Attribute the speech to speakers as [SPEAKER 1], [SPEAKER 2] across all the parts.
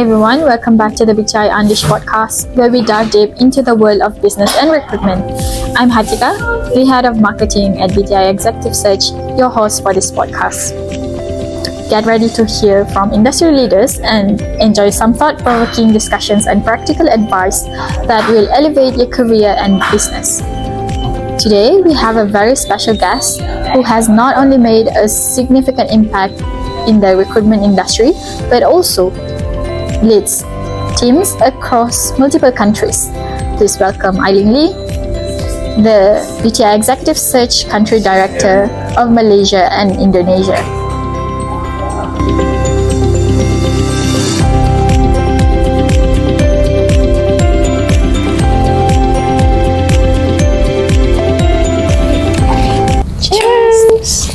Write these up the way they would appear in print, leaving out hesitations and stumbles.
[SPEAKER 1] everyone, welcome back to the BTI Unleashed podcast, where we dive deep into the world of business and recruitment. I'm Hatikah, the head of marketing at BTI Executive Search, your host for this podcast. Get ready to hear from industry leaders and enjoy some thought-provoking discussions and practical advice that will elevate your career and business. Today, we have a very special guest who has not only made a significant impact in the recruitment industry, but also leads teams across multiple countries. Please welcome Ailing Lee, the BTI Executive Search Country Director of Malaysia and Indonesia. Cheers!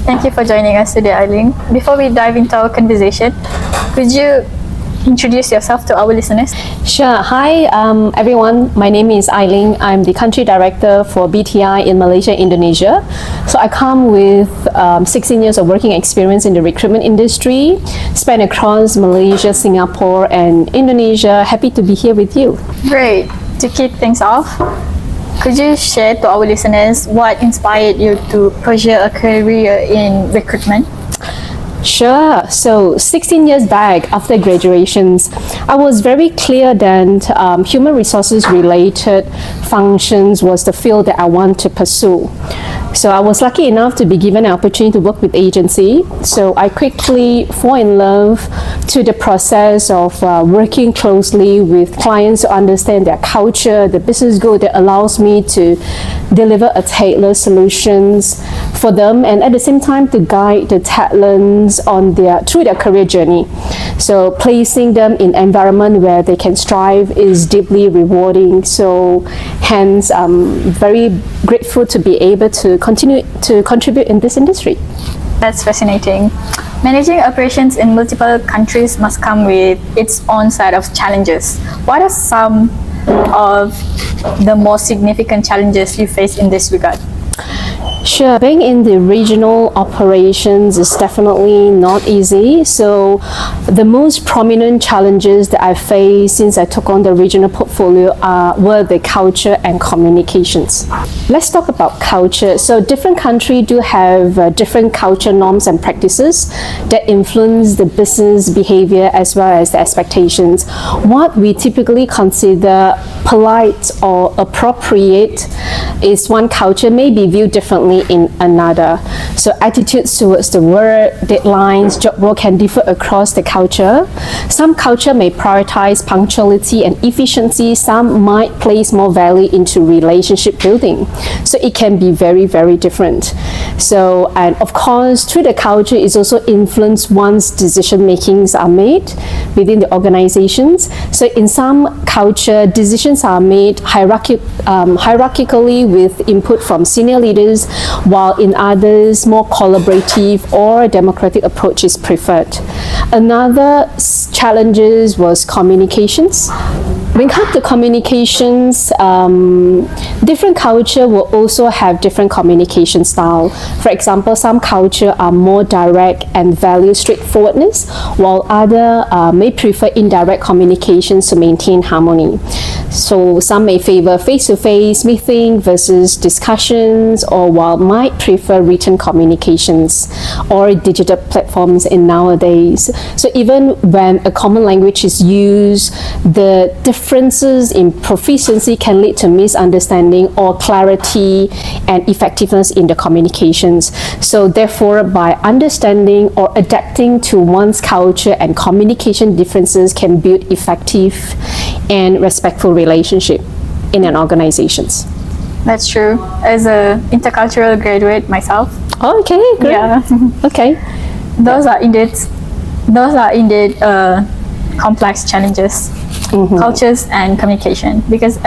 [SPEAKER 1] Thank you for joining us today, Ailing. Before we dive into our conversation, could you introduce yourself to our listeners?
[SPEAKER 2] Sure. Hi, everyone. My name is Ailing. I'm the country director for BTI in Malaysia and Indonesia. So I come with 16 years of working experience in the recruitment industry, span across Malaysia, Singapore, and Indonesia. Happy to be here with you.
[SPEAKER 1] Great. To kick things off, could you share to our listeners what inspired you to pursue a career in recruitment?
[SPEAKER 2] Sure. So 16 years back after graduations, I was very clear that human resources related functions was the field that I want to pursue. So I was lucky enough to be given an opportunity to work with agency. So I quickly fall in love to the process of working closely with clients to understand their culture, the business goal that allows me to deliver a tailored solutions for them, and at the same time to guide the talents through their career journey. So placing them in environment where they can strive is deeply rewarding. So hence I'm very grateful to be able to continue to contribute in this industry.
[SPEAKER 1] That's fascinating. Managing operations in multiple countries must come with its own set of challenges. What are some of the most significant challenges you face in this regard?
[SPEAKER 2] Sure, being in the regional operations is definitely not easy. So the most prominent challenges that I faced since I took on the regional portfolio were the culture and communications. Let's talk about culture. So different countries do have different culture norms and practices that influence the business behavior as well as the expectations. What we typically consider polite or appropriate is one culture may be viewed differently in another. So attitudes towards the work, deadlines, job role can differ across the culture. Some culture may prioritize punctuality and efficiency. Some might place more value into relationship building. So it can be very, very different. So, and of course, through the culture is also influence once decision makings are made within the organizations. So in some culture, decisions are made hierarchically with input from senior leaders, while in others, more collaborative or democratic approach is preferred. Another challenges was communications. When it comes to communications, different culture will also have different communication style. For example, some culture are more direct and value straightforwardness, while other may prefer indirect communications to maintain harmony. So some may favor face-to-face meeting versus discussions, or while might prefer written communications or digital platforms in nowadays. So even when a common language is used, the differences in proficiency can lead to misunderstanding or clarity and effectiveness in the communications. So therefore, by understanding or adapting to one's culture and communication differences can build effective and respectful relationship in an organizations.
[SPEAKER 1] That's true. As an intercultural graduate myself.
[SPEAKER 2] Oh, okay, good.
[SPEAKER 1] Yeah.
[SPEAKER 2] Okay.
[SPEAKER 1] Those are indeed complex challenges, cultures and communication, because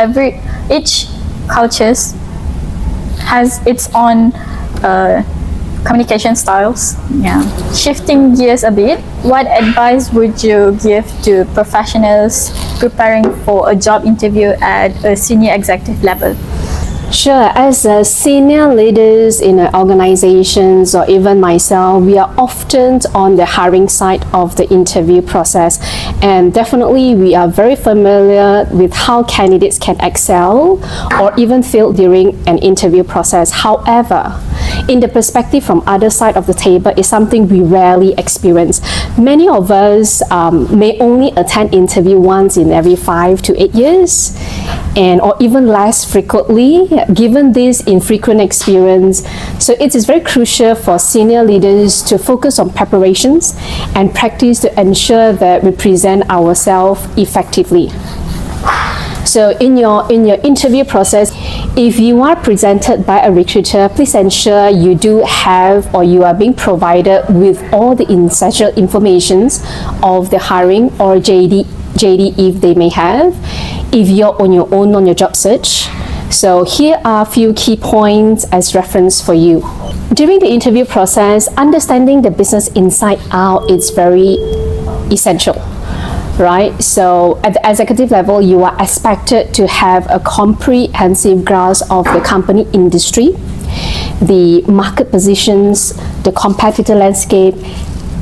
[SPEAKER 1] each cultures has its own communication styles. Yeah. Shifting gears a bit, what advice would you give to professionals preparing for a job interview at a senior executive level?
[SPEAKER 2] Sure. As senior leaders in organizations or even myself, we are often on the hiring side of the interview process. And definitely we are very familiar with how candidates can excel or even fail during an interview process. However, in the perspective from other side of the table is something we rarely experience. Many of us may only attend interview once in every 5 to 8 years, and or even less frequently, given this infrequent experience. So it is very crucial for senior leaders to focus on preparations and practice to ensure that we present ourselves effectively. So in your interview process, if you are presented by a recruiter, please ensure you do have or you are being provided with all the essential informations of the hiring or JD if they may have, if you're on your own on your job search. So here are a few key points as reference for you. During the interview process, understanding the business inside out is very essential. Right? So at the executive level, you are expected to have a comprehensive grasp of the company industry, the market positions, the competitor landscape,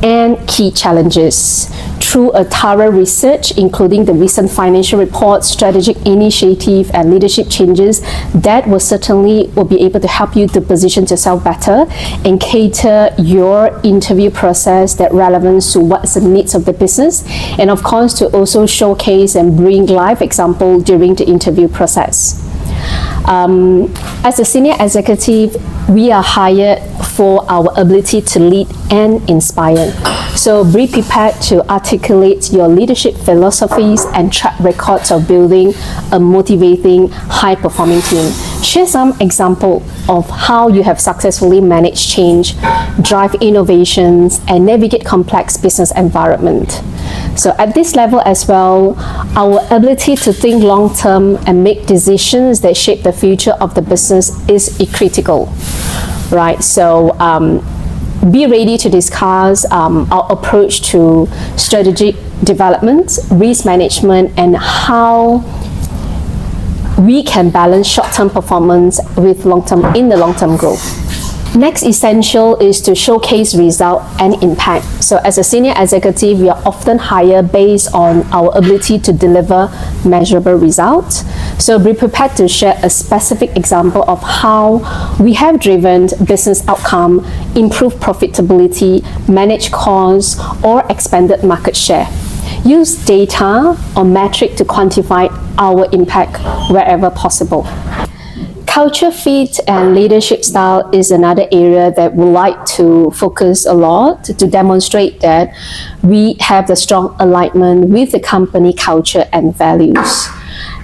[SPEAKER 2] and key challenges. Through a thorough research, including the recent financial reports, strategic initiative, and leadership changes, that will be able to help you to position yourself better and cater your interview process that relevance to what's the needs of the business, and of course to also showcase and bring live example during the interview process. As a senior executive, we are hired for our ability to lead and inspire. So be prepared to articulate your leadership philosophies and track records of building a motivating, high-performing team. Share some example of how you have successfully managed change, drive innovations, and navigate complex business environment. So at this level as well, our ability to think long-term and make decisions that shape the future of the business is critical, right? So be ready to discuss our approach to strategic development, risk management, and how we can balance short-term performance with long-term growth. Next essential is to showcase result and impact. So as a senior executive, we are often hired based on our ability to deliver measurable results. So be prepared to share a specific example of how we have driven business outcome, improved profitability, managed costs, or expanded market share. Use data or metric to quantify our impact wherever possible. Culture fit and leadership style is another area that we like to focus a lot to demonstrate that we have the strong alignment with the company culture and values.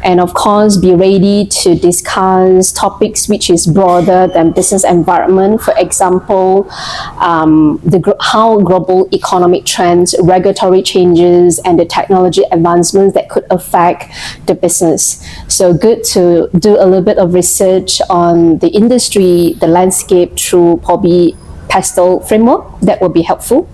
[SPEAKER 2] And of course, be ready to discuss topics which is broader than business environment. For example, how global economic trends, regulatory changes, and the technology advancements that could affect the business. So good to do a little bit of research on the industry, the landscape through probably PESTEL framework. That will be helpful.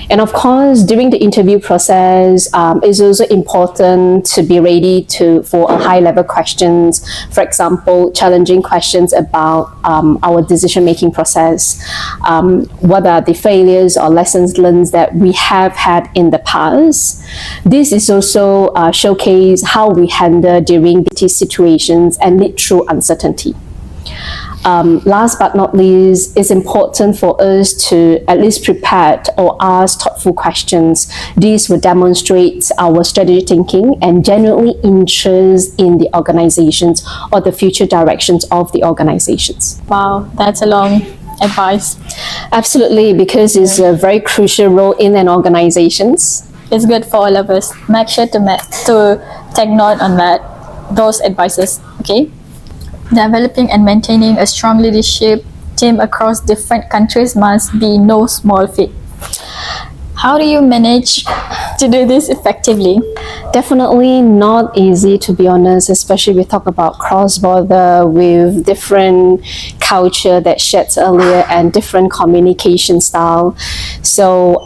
[SPEAKER 2] And of course, during the interview process, it's also important to be ready for a high-level questions. For example, challenging questions about our decision-making process. What are the failures or lessons learned that we have had in the past? This is also showcase how we handle during BT situations and lead through uncertainty. Last but not least, it's important for us to at least prepare or ask thoughtful questions. These will demonstrate our strategic thinking and genuinely interest in the organizations or the future directions of the organizations.
[SPEAKER 1] Wow, that's a long advice.
[SPEAKER 2] Absolutely, because it's a very crucial role in an organizations.
[SPEAKER 1] It's good for all of us. Make sure to take note on those advices, okay? Developing and maintaining a strong leadership team across different countries must be no small feat. How do you manage to do this effectively?
[SPEAKER 2] Definitely not easy, to be honest, especially we talk about cross-border with different culture that shared earlier and different communication style. So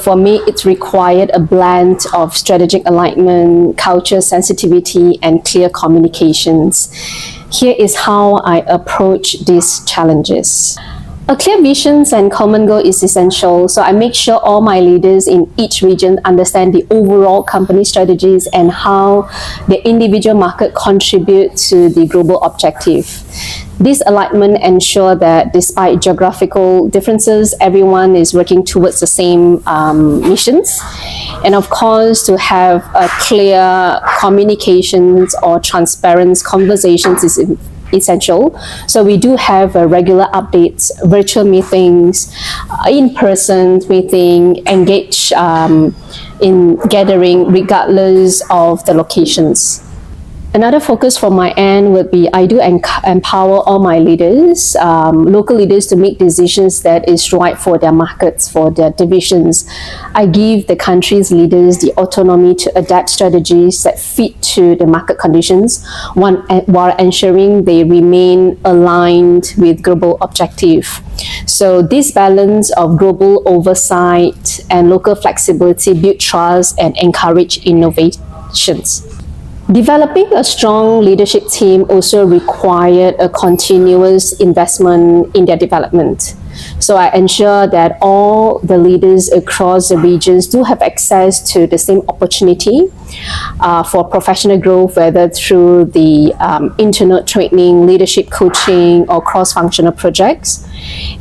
[SPEAKER 2] for me, it's required a blend of strategic alignment, culture sensitivity, and clear communications. Here is how I approach these challenges. A clear vision and common goal is essential, so I make sure all my leaders in each region understand the overall company strategies and how the individual market contribute to the global objective. This alignment ensures that despite geographical differences, everyone is working towards the same missions. And of course, to have a clear communications or transparent conversations is essential. So we do have regular updates, virtual meetings, in-person meeting, engage in gathering regardless of the locations. Another focus from my end would be I do empower all my leaders, local leaders, to make decisions that is right for their markets, for their divisions. I give the country's leaders the autonomy to adapt strategies that fit to the market conditions, while ensuring they remain aligned with global objective. So this balance of global oversight and local flexibility build trust and encourage innovations. Developing a strong leadership team also required a continuous investment in their development. So I ensure that all the leaders across the regions do have access to the same opportunity for professional growth, whether through the internal training, leadership coaching, or cross-functional projects.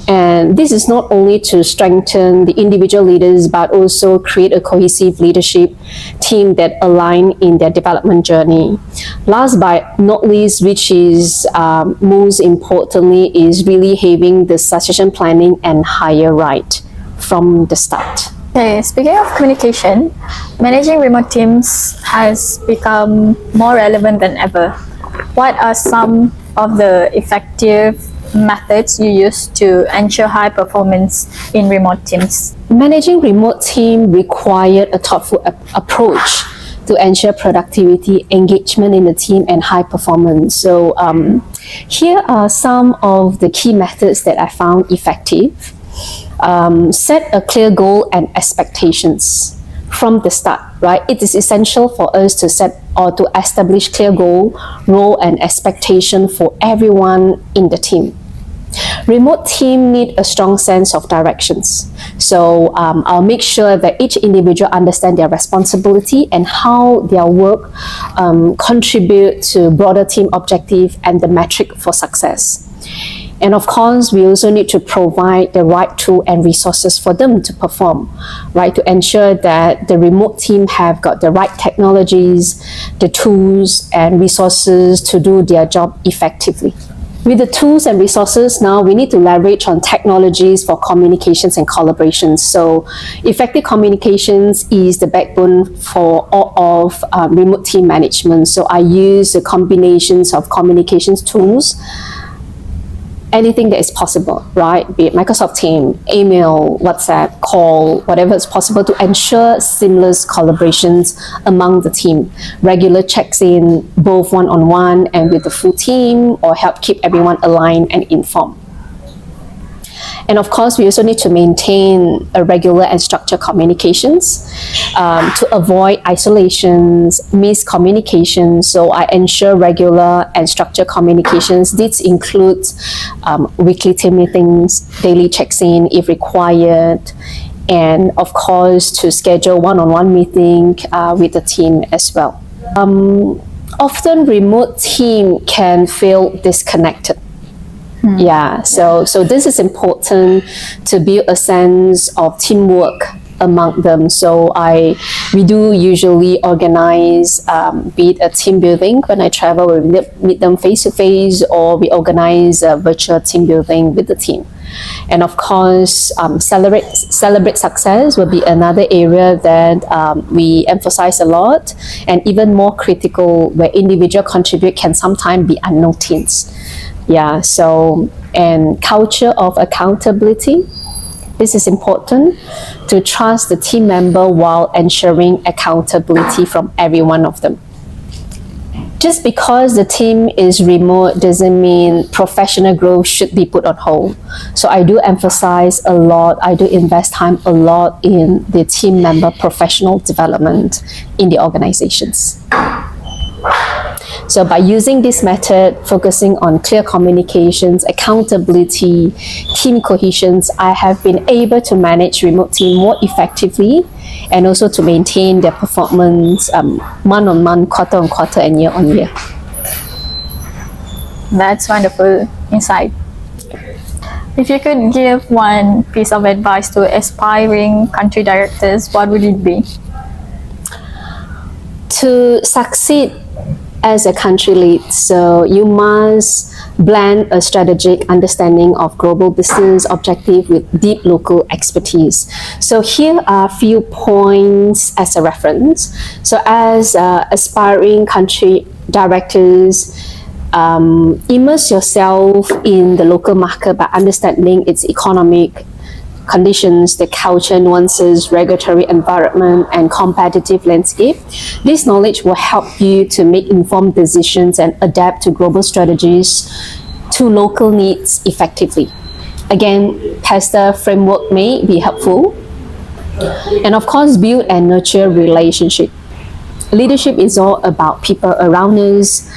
[SPEAKER 2] And this is not only to strengthen the individual leaders, but also create a cohesive leadership team that align in their development journey. Last but not least, which is most importantly, is really having the succession planning and hire right from the start.
[SPEAKER 1] Okay, speaking of communication, managing remote teams has become more relevant than ever. What are some of the effective methods you use to ensure high performance in remote teams?
[SPEAKER 2] Managing remote team required a thoughtful approach to ensure productivity, engagement in the team, and high performance. So here are some of the key methods that I found effective. Set a clear goal and expectations from the start, right? It is essential for us to set or to establish clear goal, role, and expectation for everyone in the team. Remote team need a strong sense of directions. So I'll make sure that each individual understand their responsibility and how their work contribute to broader team objective and the metric for success. And of course, we also need to provide the right tool and resources for them to perform, right? To ensure that the remote team have got the right technologies, the tools and resources to do their job effectively. With the tools and resources now, we need to leverage on technologies for communications and collaborations. So effective communications is the backbone for all of remote team management. So I use the combinations of communications tools, anything that is possible, right? Be it Microsoft Teams, email, WhatsApp, call, whatever is possible to ensure seamless collaborations among the team. Regular checks in, both one-on-one and with the full team, or help keep everyone aligned and informed. And of course, we also need to maintain a regular and structured communications to avoid isolations, miscommunications. So I ensure regular and structured communications. This includes weekly team meetings, daily checks-in if required, and of course to schedule one-on-one meeting with the team as well. Often remote team can feel disconnected. Yeah, so this is important to build a sense of teamwork among them. So we do usually organize, be it a team building when I travel, we meet them face to face, or we organize a virtual team building with the team. And of course, celebrate success will be another area that we emphasize a lot, and even more critical where individual contribute can sometimes be unnoticed. Yeah, so, and culture of accountability. This is important to trust the team member while ensuring accountability from every one of them. Just because the team is remote doesn't mean professional growth should be put on hold. So I do emphasize a lot, I do invest time a lot in the team member professional development in the organizations. So by using this method, focusing on clear communications, accountability, team cohesions, I have been able to manage remote team more effectively and also to maintain their performance month on month, quarter on quarter, and year on year.
[SPEAKER 1] That's wonderful insight. If you could give one piece of advice to aspiring country directors, what would it be?
[SPEAKER 2] To succeed as a country lead, so you must blend a strategic understanding of global business objective with deep local expertise. So here are a few points as a reference. So as aspiring country directors, immerse yourself in the local market by understanding its economic conditions, the culture, nuances, regulatory environment, and competitive landscape. This knowledge will help you to make informed decisions and adapt to global strategies to local needs effectively. Again, PESTA framework may be helpful. And of course, build and nurture relationship. Leadership is all about people around us.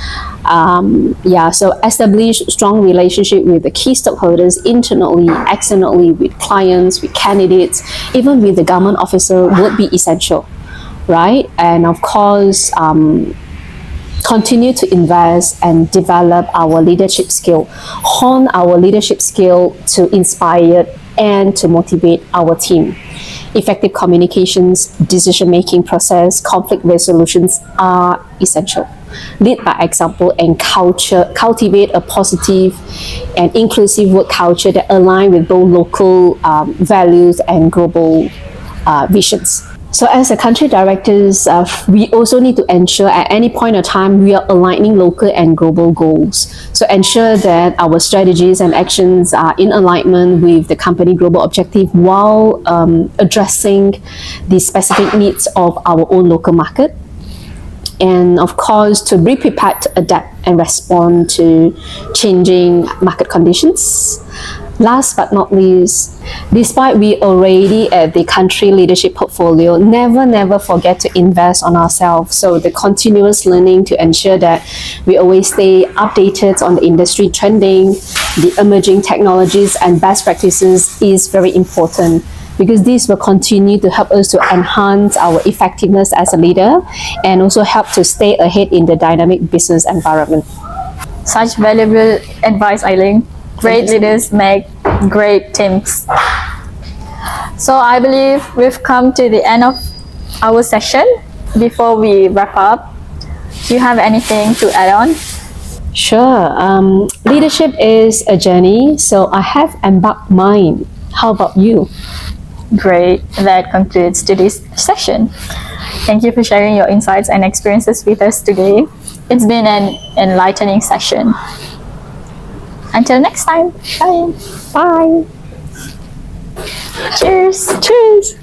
[SPEAKER 2] So establish strong relationship with the key stakeholders internally, externally, with clients, with candidates, even with the government officer would be essential, right? And of course, continue to invest and develop our leadership skill, hone our leadership skill to inspire and to motivate our team. Effective communications, decision-making process, conflict resolutions are essential. Lead by example and cultivate a positive and inclusive work culture that align with both local values and global visions. So as a country directors, we also need to ensure at any point of time we are aligning local and global goals. So ensure that our strategies and actions are in alignment with the company global objective while addressing the specific needs of our own local market. And of course, to be prepared to adapt and respond to changing market conditions. Last but not least, despite we already at the country leadership portfolio, never forget to invest on ourselves. So the continuous learning to ensure that we always stay updated on the industry trending, the emerging technologies and best practices is very important, because this will continue to help us to enhance our effectiveness as a leader and also help to stay ahead in the dynamic business environment.
[SPEAKER 1] Such valuable advice, Ailing. Great leaders make great teams. So I believe we've come to the end of our session. Before we wrap up, do you have anything to add on?
[SPEAKER 2] Sure. Leadership is a journey, so I have embarked mine. How about you?
[SPEAKER 1] Great. That concludes today's session. Thank you for sharing your insights and experiences with us today. It's been an enlightening session. Until next time. Bye.
[SPEAKER 2] Bye.
[SPEAKER 1] Cheers.
[SPEAKER 2] Cheers.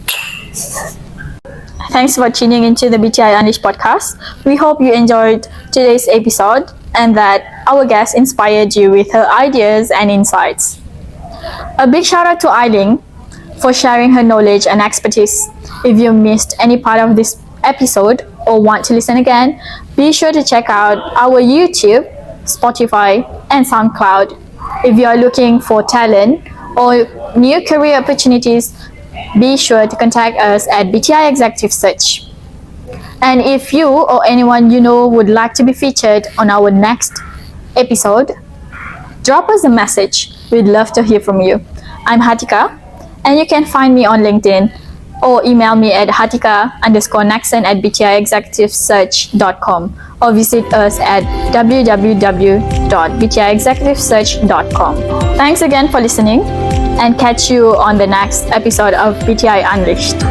[SPEAKER 1] Thanks for tuning into the BTI Unleashed podcast. We hope you enjoyed today's episode and that our guest inspired you with her ideas and insights. A big shout out to Ailing for sharing her knowledge and expertise. If you missed any part of this episode or want to listen again, be sure to check out our YouTube, Spotify, and SoundCloud. If you are looking for talent or new career opportunities, be sure to contact us at BTI Executive Search. And if you or anyone you know would like to be featured on our next episode, drop us a message. We'd love to hear from you. I'm Hatikah, and you can find me on LinkedIn or email me at hatikah_nekson@btiexecutivesearch.com or visit us at www.btiexecutivesearch.com. Thanks again for listening, and catch you on the next episode of BTI Unleashed.